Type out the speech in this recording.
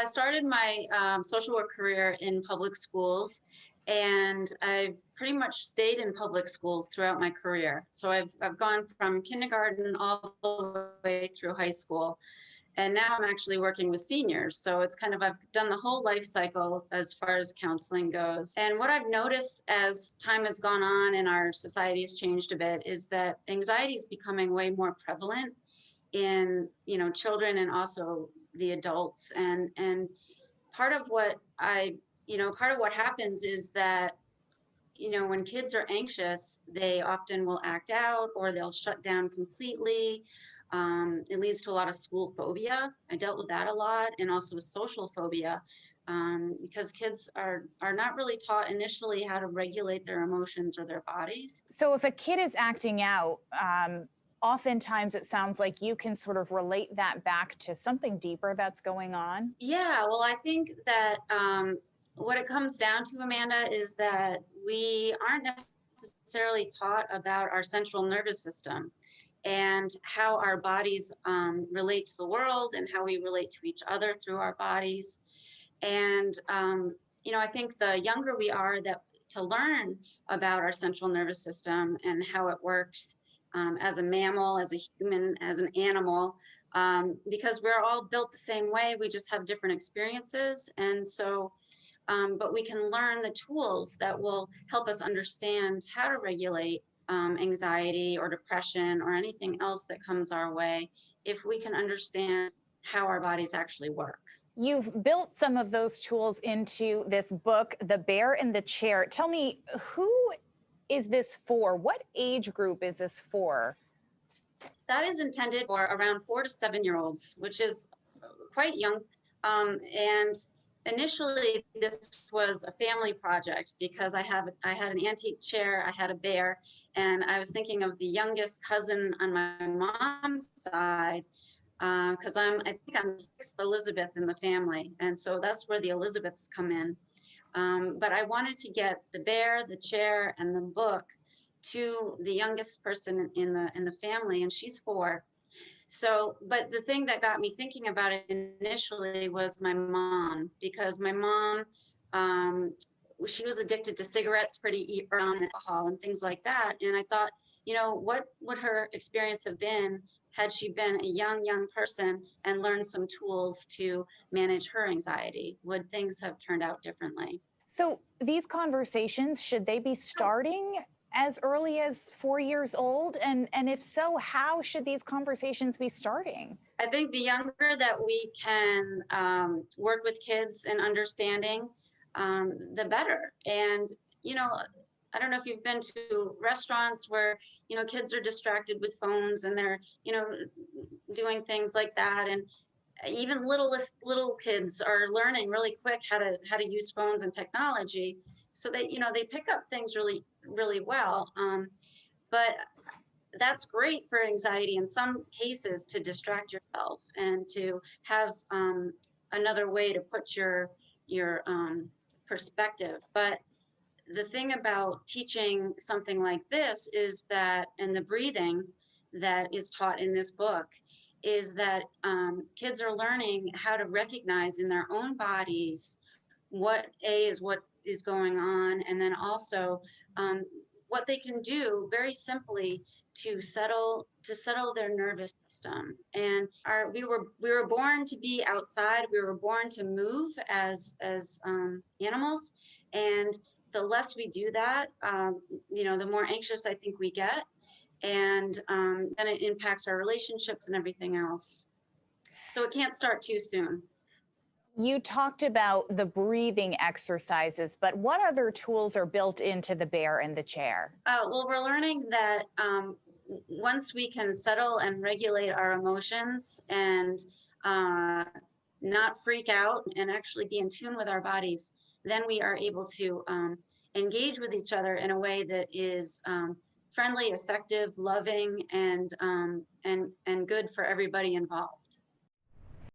I started my social work career in public schools, and I've pretty much stayed in public schools throughout my career. So I've gone from kindergarten all the way through high school, and now I'm actually working with seniors. So it's kind of, I've done the whole life cycle as far as counseling goes. And what I've noticed as time has gone on and our society has changed a bit is that anxiety is becoming way more prevalent in, children and also the adults. And part of what part of what happens is that, when kids are anxious, they often will act out or they'll shut down completely. It leads to a lot of school phobia. I dealt with that a lot, and also social phobia, because kids are not really taught initially how to regulate their emotions or their bodies. So if a kid is acting out, oftentimes it sounds like you can sort of relate that back to something deeper that's going on. Yeah, well, I think that what it comes down to, Amanda, is that we aren't necessarily taught about our central nervous system and how our bodies relate to the world and how we relate to each other through our bodies. And I think the younger we are, that to learn about our central nervous system and how it works, as a mammal, as a human, as an animal, because we're all built the same way. We just have different experiences. And so, but we can learn the tools that will help us understand how to regulate anxiety or depression or anything else that comes our way if we can understand how our bodies actually work. You've built some of those tools into this book, The Bear in the Chair. Tell me, who is this for? What age group is this for? That is intended for around 4 to 7 year olds, which is quite young. And initially, this was a family project because I had an antique chair, I had a bear, and I was thinking of the youngest cousin on my mom's side, because I think I'm the sixth Elizabeth in the family, and so that's where the Elizabeths come in. But I wanted to get the bear, the chair, and the book to the youngest person in the family, and she's 4. So, but the thing that got me thinking about it initially was my mom, because my mom, she was addicted to cigarettes pretty early on, alcohol and things like that. And I thought, what would her experience have been had she been a young person and learned some tools to manage her anxiety? Would things have turned out differently? So these conversations, should they be starting as early as 4 years old? And if so, how should these conversations be starting? I think the younger that we can work with kids in understanding, the better. And, I don't know if you've been to restaurants where, kids are distracted with phones and they're, doing things like that. And even little kids are learning really quick how to use phones and technology. So they pick up things really well. But that's great for anxiety in some cases, to distract yourself and to have another way to put your perspective. But the thing about teaching something like this is that, and the breathing that is taught in this book, is that kids are learning how to recognize in their own bodies what is going on, and then also what they can do very simply to settle their nervous system. And we were born to be outside. We were born to move as animals, and the less we do that, the more anxious I think we get, and then it impacts our relationships and everything else. So it can't start too soon. You talked about the breathing exercises, but what other tools are built into the bear and the chair? Well, we're learning that once we can settle and regulate our emotions and not freak out and actually be in tune with our bodies, then we are able to engage with each other in a way that is friendly, effective, loving, and good for everybody involved.